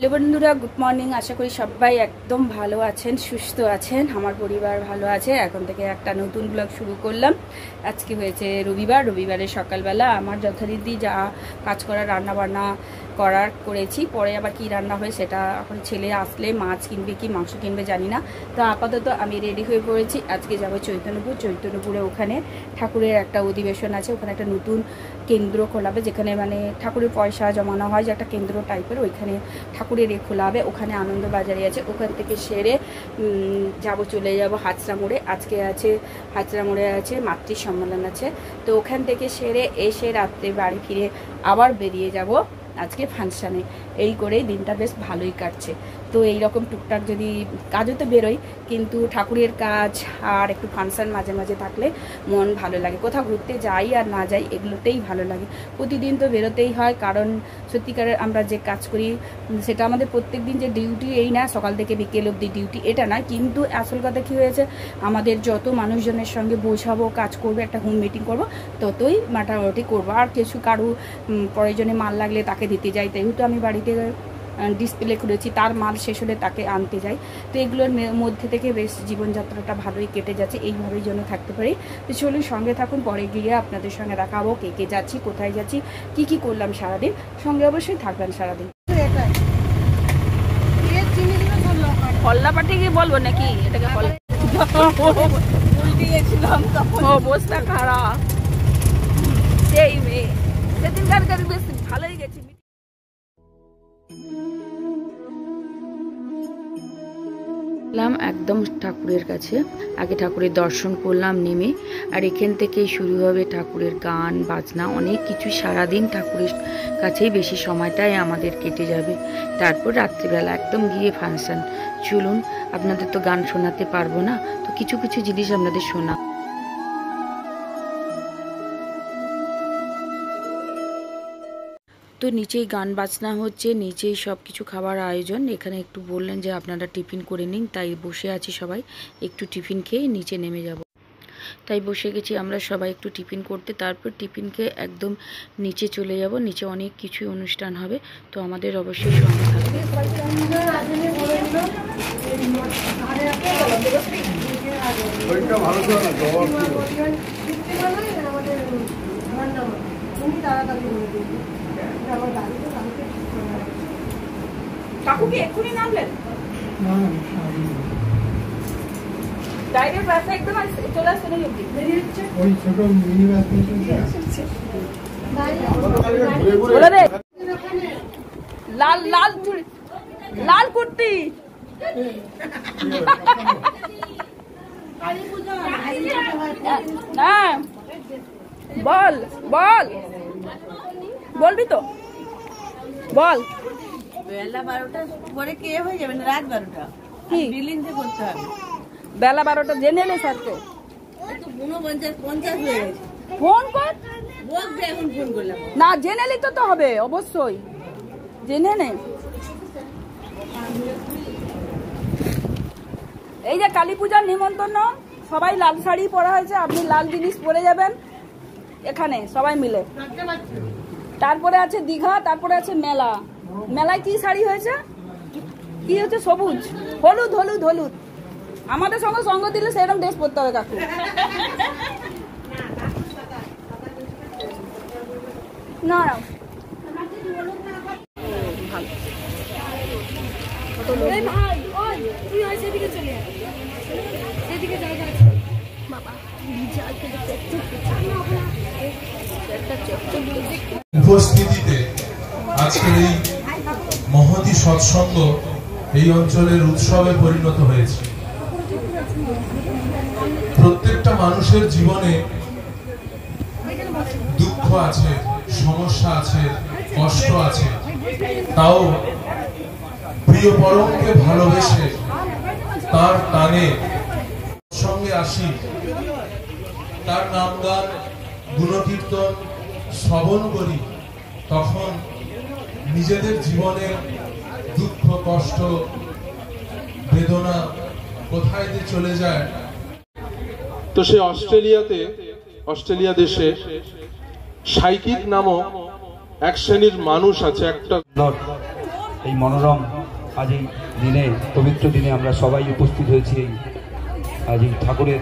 Hello বন্ধুরা, good morning. আশা করি সবাই একদম ভালো আছেন, সুস্থ আছেন। আমার পরিবার ভালো আছে। এখন থেকে একটা নতুন ব্লগ শুরু করলাম। আজকে হয়েছে রবিবারের সকালবেলা আমার যথারীতি যা কাজ করার রান্নাবান্না করেছি। পরে আবার কি রান্না হয় সেটা এখন ছেলে আসলে মাছ কিনবে কি মাংস কিনবে জানি না। তো আপাতত আমি রেডি হয়ে পড়েছি। আজকে যাব চৈতন্যপুরে। ওখানে ঠাকুরের একটা অধিবেশন আছে। ওখানে একটা নতুন কেন্দ্র খোলাবে, যেখানে মানে ঠাকুরের পয়সা জমানো হয়, যে একটা কেন্দ্র টাইপের। ওইখানে ঠাকুরের খোলা হবে। ওখানে আনন্দবাজারে আছে। ওখান থেকে সেরে চলে যাব হাজরা মোড়ে। আজকে আছে হাজরা মোড়ে আছে মাতৃ সম্মেলন আছে। তো ওখান থেকে সেরে এসে রাত্রে বাড়ি ফিরে আবার বেরিয়ে যাব আজকে ফাংশানে। এই করেই দিনটা বেশ ভালোই কাটছে। তো এই রকম টুকটাক যদি কাজও তো বেরোই, কিন্তু ঠাকুরের কাজ আর একটু ফাংশান মাঝে মাঝে থাকলে মন ভালো লাগে। কোথাও ঘুরতে যাই আর না যাই, এগুলোতেই ভালো লাগে। প্রতিদিন তো বেরোতেই হয়, কারণ সত্যিকারের আমরা যে কাজ করি সেটা আমাদের প্রত্যেক দিন যে ডিউটি, এই না সকাল থেকে বিকেল অবধি ডিউটি, এটা না। কিন্তু আসল কথা কী হয়েছে, আমাদের যত মানুষজনের সঙ্গে বোঝাবো, কাজ করবো, একটা হোম মিটিং করবো, ততই মাটামাটি করবো। আর কিছু কারো প্রয়োজনে মাল লাগলে তাকে দিতে যাই। যেহেতু আমি বাড়িতে ডিসপ্লে করেছি, তার মাল শেষ হলে তাকে আনতে যাই। তো এগুলোর মধ্যে থেকে বেশ জীবনযাত্রাটা ভালোই কেটে যাচ্ছে। এইভাবেই যেন থাকতে পারি। তো চলুন সঙ্গে থাকুন। পরে গিয়ে আপনাদের সঙ্গে দেখাবো কে যাচ্ছি, কোথায় যাচ্ছি, কি করলাম সারাদিন। সঙ্গে অবশ্যই থাকবেন সারাদিন। হল্লাপাটি কি বলবো নাকি এটাকে? অবস্থা খারাপ। সেই মেয়ে সেদিনকার বেশ ভালোই গেছি। একদম ঠাকুরের কাছে আগে ঠাকুরের দর্শন করলাম নেমে। আর এখান থেকেই শুরু হবে ঠাকুরের গান বাজনা, অনেক কিছু। সারাদিন ঠাকুরের কাছেই বেশি সময়টাই আমাদের কেটে যাবে। তারপর রাত্রিবেলা একদম গিয়ে ফাংশন। চলুন, আপনাদের তো গান শোনাতে পারবো না, তো কিছু কিছু জিনিস আপনাদের শোনা। তো নিচেই গান বাজনা হচ্ছে, নিচেই সব কিছু খাবার আয়োজন। এখানে একটু বললেন যে আপনারা টিফিন করে নিন, তাই বসে আছি সবাই। একটু টিফিন খেয়ে নিচে নেমে যাব, তাই বসে গেছি আমরা সবাই একটু টিফিন করতে। তারপর টিফিন খেয়ে একদম নিচে চলে যাব। নিচে অনেক কিছু অনুষ্ঠান হবে, তো আমাদের অবশ্যই সঙ্গে থাকবে। কাকু কি এক্ষুনি নামলেন? ডাইরেক্ট বাসে একদম চলে আসছে না? ওই ছোট মিনি বাস লাল লাল চুড়ি, লাল কুর্তি। হ্যাঁ বল বল, বলবি তো বল। বেলা 12টা পরে কে হয়ে যাবে না? রাত 12টা বিলিং যে করতে হবে। বেলা 12টা জেনে এলে স্যারকে। একটু 49 হয়ে গেছে। ফোন কর। বলবে এখন ফোন করলাম না, জেনে নিতে তো হবে অবশ্যই, জেনে নে। এই যে কালী পূজার নিমন্ত্রণ, সবাই লাল শাড়ি পরা হয়েছে। আপনি লাল জিনিস পরে যাবেন এখানে সবাই মিলে। তারপরে আছে দীঘা, তারপরে আছে মেলা। মেলায় কি শাড়ি হয়েছে, কি হচ্ছে? সবুজ, হলুদ হলুদ হলুদ। আমাদের সঙ্গে সঙ্গ দিলে সেরকম ড্রেস পরতে হবে কাকু। না উপস্থিতিতে আজকের এই মহতী সৎসঙ্গ এই অঞ্চলের উৎসবে পরিণত হয়েছে। প্রত্যেকটা মানুষের জীবনে দুঃখ আছে, সমস্যা আছে, কষ্ট আছে, তাও প্রিয় পরমকে ভালোবেসে তার টানে সঙ্গে আসি, তার নাম গান গুণকীর্তন শ্রবণ করি, তখন নিজেদের জীবনের দুঃখ কষ্ট বেদনা কোথায় যে চলে যায়। তো সে অস্ট্রেলিয়া দেশে সাইকিক নামক এক শ্রেণীর মানুষ আছে, একটা এই মনোরম আজ এই দিনে, পবিত্র দিনে আমরা সবাই উপস্থিত হয়েছি এই আজ এই ঠাকুরের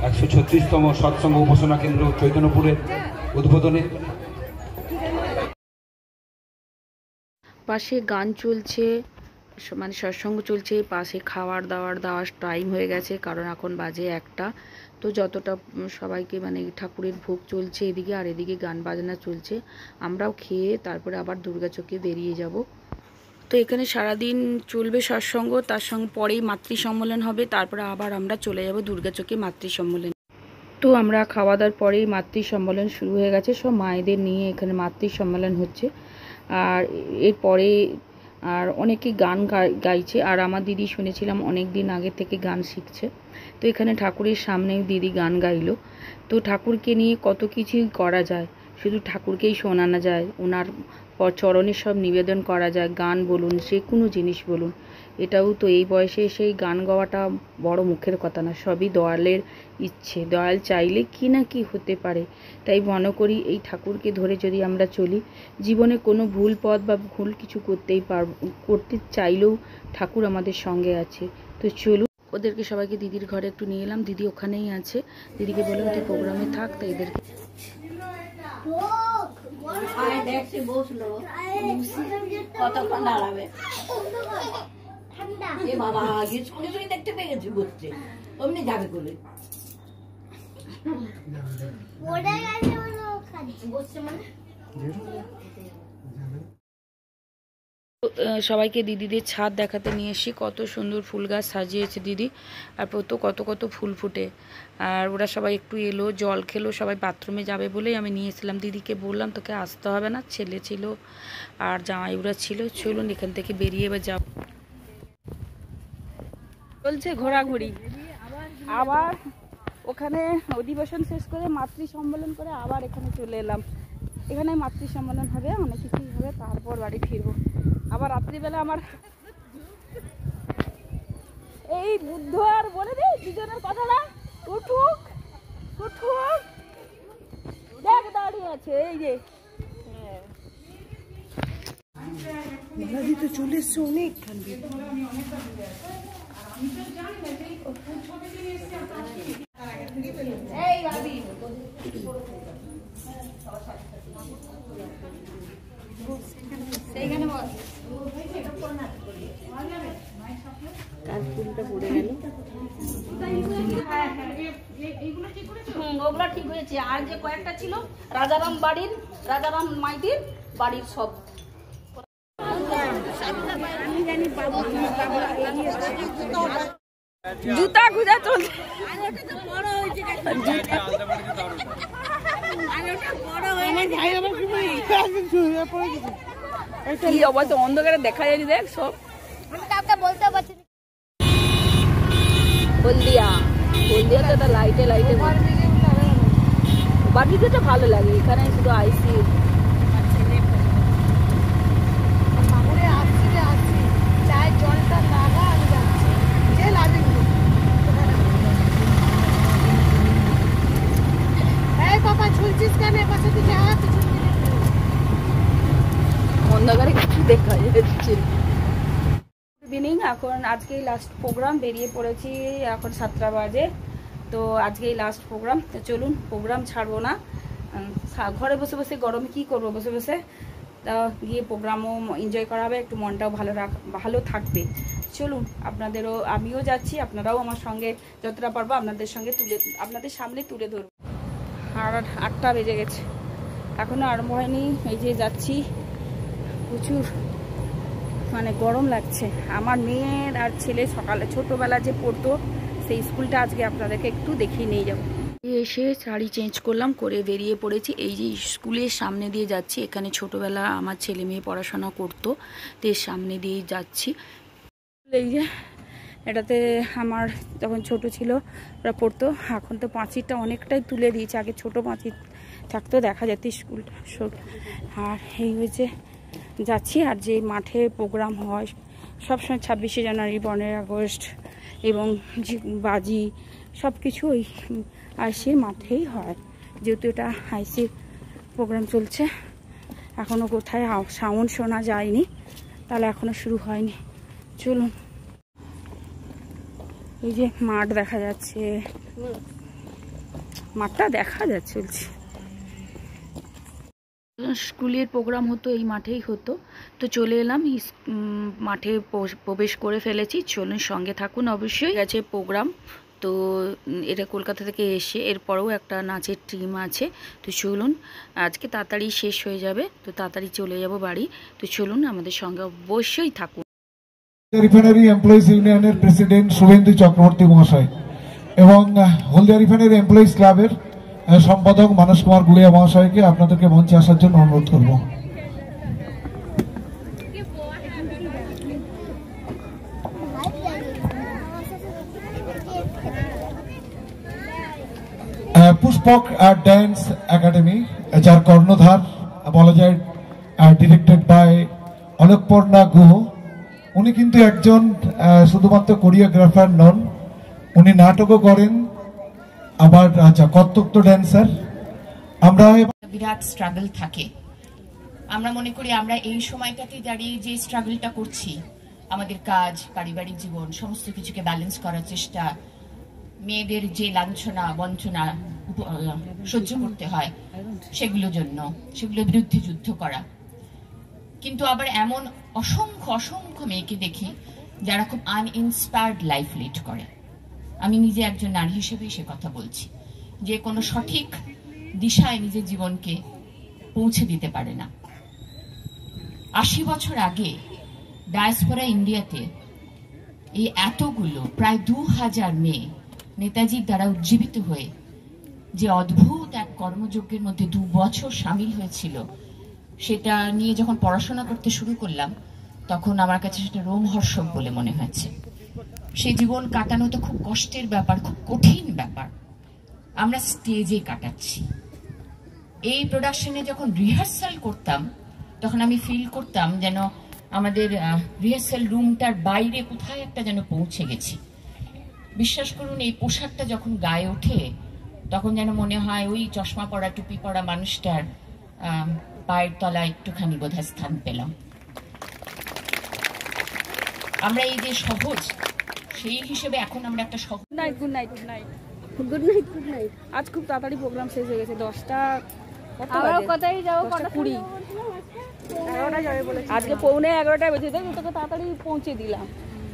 136তম সৎসঙ্গ উপাসনা কেন্দ্র চৈতন্যপুরের উদ্বোধনে। পাশে গান চলছে, মানে সৎসঙ্গ চলছে, পাশে খাওয়ার দাওয়ার টাইম হয়ে গেছে, কারণ এখন বাজে 1টা। তো যতটা সবাইকে মানে ঠাকুরের ভোগ চলছে এদিকে, আর এদিকে গান বাজনা চলছে। আমরাও খেয়ে তারপরে আবার দুর্গাচকে বেরিয়ে যাব। তো এখানে সারাদিন চলবে সৎসঙ্গ, তার সঙ্গে পরেই মাতৃ সম্মেলন হবে, তারপরে আবার আমরা চলে যাব দুর্গাচকে মাতৃ সম্মেলন। তো আমরা খাওয়া দাওয়ার পরেই মাতৃ সম্মেলন শুরু হয়ে গেছে, সব মায়েদের নিয়ে এখানে মাতৃ সম্মেলন হচ্ছে। আর এরপরে আর অনেকে গান গাইছে, আর আমার দিদি শুনেছিলাম অনেক দিন আগে থেকে গান শিখছে। তো এখানে ঠাকুরের সামনেই দিদি গান গাইলো। তো ঠাকুরকে নিয়ে কত কিছুই করা যায়, শুধু ঠাকুরকেই শোনানো যায়, ওনার চরণে সব নিবেদন করা যায়, গান বলুন, যে কোনো জিনিস বলুন। এটাও তো এই বয়সে সেই গান গাওয়াটা বড় মুখের কথা না, সবই দয়ালের ইচ্ছে, দয়াল চাইলে কি না কি হতে পারে। তাই মনে করি এই ঠাকুরকে ধরে যদি আমরা চলি, জীবনে কোনো ভুল পথ বা ভুল কিছু করতে চাইলেও ঠাকুর আমাদের সঙ্গে আছে। তো চলুন, ওদেরকে সবাইকে দিদির ঘরে একটু নিয়ে এলাম, দিদি ওখানেই আছে। দিদিকে বললাম তুই প্রোগ্রামে থাক, তাই এদেরকে কতক্ষণ দাঁড়াবে বাবা, স্কুলে তুই দেখতে পেয়ে গেছি বসছে, অমনি যাবে বলে সবাইকে দিদিদের ছাদ দেখাতে নিয়ে এসি, কত সুন্দর ফুল গাছ সাজিয়েছে দিদি, আর কত কত ফুল ফুটে। আর ওরা সবাই একটু এলো, জল খেলো, সবাই বাথরুমে যাবে বলেই আমি নিয়ে এসেছিলাম। দিদিকে বললাম তোকে আসতে হবে না, ছেলে ছিল আর জামাইরা ছিল, চলুন এখান থেকে বেরিয়ে এবার যাব। চলছে ঘোরাঘুরি, আবার ওখানে অধিবেশন শেষ করে মাতৃ সম্মেলন করে আবার এখানে চলে এলাম। এখানে মাতৃ সম্মেলন হবে, অনেক কিছুই হবে, তারপর বাড়ি ফিরবো। আবার রাত্রিবেলা আমার এই বুদ্ধ আর বলে দিই দুজনের কথাটা, উঠুক উঠুক, দেখ দাঁড়িয়ে আছে এই যে তো চলে এসছে অনেকখান। ওগুলো ঠিক হয়েছে, আর যে কয়েকটা ছিল রাজারাম বাড়ির, রাজারাম মাইতির বাড়ির সব জুতা খুঁজা চলছে। কি অবস্থা, অন্ধকারে দেখা যায়নি, দেখ সব বলতে পারছি। হলদিয়া তো একটা লাইটে লাইটে, বাড়িতে ভালো লাগে, এখানে শুধু আইসি জলটা লাগা আমি যাচ্ছি, যে লাগে বাবা ঝুলছিস কেন পাশে দিকে হাত অন্ধকারে কিছু দেখা যাচ্ছে। ইভিনিং, এখন আজকেই লাস্ট প্রোগ্রাম, বেরিয়ে পড়েছি, এখন 7টা বাজে। তো আজকেই লাস্ট প্রোগ্রাম, তো চলুন প্রোগ্রাম ছাড়বো না, ঘরে বসে বসে গরমে কি করবো, বসে বসে তা গিয়ে প্রোগ্রামও এনজয় করা হবে, একটু মনটাও ভালো থাকবে। চলুন আপনাদেরও, আমিও যাচ্ছি, আপনারাও আমার সঙ্গে যতটা পারবো আপনাদের সামনে তুলে ধরবো। আর 8টা বেজে গেছে, এখনো আরম্ভ হয়নি, এই যে যাচ্ছি, প্রচুর মানে গরম লাগছে। আমার মেয়ের আর ছেলে সকালে ছোটোবেলা যে পড়তো সেই স্কুলটা আজকে আপনাদেরকে একটু দেখিয়ে নিয়ে যাবো। এসে শাড়ি চেঞ্জ করলাম, করে বেরিয়ে পড়েছি। এই যে স্কুলের সামনে দিয়ে যাচ্ছি, এখানে ছোটোবেলা আমার ছেলে মেয়ে পড়াশোনা করতো, তো এর সামনে দিয়েই যাচ্ছি। এই যে এটাতে আমার যখন ছোট ছিল ওরা পড়তো, এখন তো পাঁচিরটা অনেকটাই তুলে দিয়েছে, আগে ছোটো পাঁচির থাকতো, দেখা যেত স্কুলটা সব। আর এই হয়েছে যাচ্ছি, আর যে মাঠে প্রোগ্রাম হয় সবসময় 26শে জানুয়ারি, 15ই আগস্ট এবং বাজি সব কিছু ওই আইসির মাঠেই হয়, যেহেতু এটা আইসির প্রোগ্রাম চলছে। এখনও কোথায় সাউন্ড শোনা যায়নি, তাহলে এখনো শুরু হয়নি। চলুন, এই যে মাঠ দেখা যাচ্ছে, মাঠটা দেখা যাচ্ছে বলছি। স্কুলের প্রোগ্রাম হতো এই মাঠেই হতো, তো চলে এলাম, মাঠে প্রবেশ করে ফেলেছি। চলুন সঙ্গে থাকুন, অবশ্যই আছে প্রোগ্রাম। তো এটা কলকাতা থেকে এসে এরপরেও একটা নাচের টিম আছে। তো চলুন, আজকে তাড়াতাড়ি শেষ হয়ে যাবে, তো তাড়াতাড়ি চলে যাব বাড়ি। তো চলুন আমাদের সঙ্গে অবশ্যই থাকুন। রিফাইনারি এমপ্লয়িজ ইউনিয়নের প্রেসিডেন্ট শুভেন্দু চক্রবর্তী মহাশয় এবং হলদিয়া রিফাইনারি এমপ্লয়িজ ক্লাবের সম্পাদক মানস কুমার গুলিয়া মহাশয়কে আপনাদেরকে মঞ্চে আসার জন্য অনুরোধ করব। পুষ্পক ড্যান্স একাডেমি, যার কর্ণধার বলা যায় ডিরেক্টেড বাই অলোকপর্ণা গুহ। উনি কিন্তু একজন শুধুমাত্র কোরিওগ্রাফার নন, উনি নাটকও করেন, আবার কত্থক ড্যান্সার। আমরা বিরাট স্ট্রাগল থাকে। আমরা মনে করি আমরা এই সময়টাতে দাঁড়িয়ে যে স্ট্রাগলটা করছি, আমাদের কাজ, পারিবারিক জীবন, সমস্ত কিছুকে ব্যালেন্স করার চেষ্টা, মেয়েদের যে লাঞ্ছনা বঞ্চনা সহ্য করতে হয় সেগুলোর জন্য, সেগুলোর বিরুদ্ধে যুদ্ধ করা। কিন্তু আবার এমন অসংখ্য অসংখ্য মেয়েকে দেখি যারা খুব আনইন্সপায়ার্ড লাইফ লিড করে। আমি নিজে একজন নারী হিসেবে সে কথা বলছি, যে কোনো সঠিক দিশায় নিজের জীবনকে পৌঁছে দিতে পারে না। 80 বছর আগে ডায়াসপোরা ইন্ডিয়াতে এই এতগুলো প্রায় 2000 মেয়ে নেতাজির দ্বারা উজ্জীবিত হয়ে যে অদ্ভুত এক কর্মযজ্ঞের মধ্যে 2 বছর সামিল হয়েছিল, সেটা নিয়ে যখন পড়াশোনা করতে শুরু করলাম তখন আমার কাছে সেটা রোমহর্ষক বলে মনে হয়েছে। সেই জীবন কাটানো তো খুব কষ্টের ব্যাপার, খুব কঠিন ব্যাপার। আমরা স্টেজে কাটাচ্ছি। এই প্রোডাকশনে যখন রিহার্সাল করতাম তখন আমি ফিল করতাম যেন আমাদের রিহার্সাল রুমটার বাইরে কোথায় একটা যেন পৌঁছে গেছি। বিশ্বাস করুন, এই পোশাকটা যখন গায়ে ওঠে তখন যেন মনে হয় ওই চশমা পরা টুপি পরা মানুষটার পায়ের তলায় একটুখানি বোধহয় স্থান পেলাম। আমরা এই যে সহজ, সেই হিসেবে এখন আমরা একটা সহজ। Good night, good night, good night, good night, good night. আজ খুব তাড়াতাড়ি প্রোগ্রাম শেষ হয়ে গেছে। 10টা কোথায় যাবো, 10:20, 11টা যাবে বলে। আজকে 11:45 বেজে দেয়, তোকে তাড়াতাড়ি পৌঁছে দিলাম।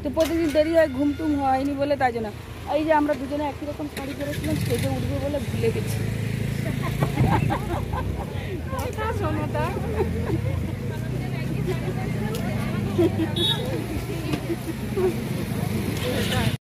তো প্রতিদিন দেরি হয়, ঘুম টুম হয়নি বলে, তাই জন্য এই যে আমরা দুজনে একই রকম শাড়ি পরেছিলাম, স্টেজে উঠবো বলে ভুলে গেছি। শোনোটা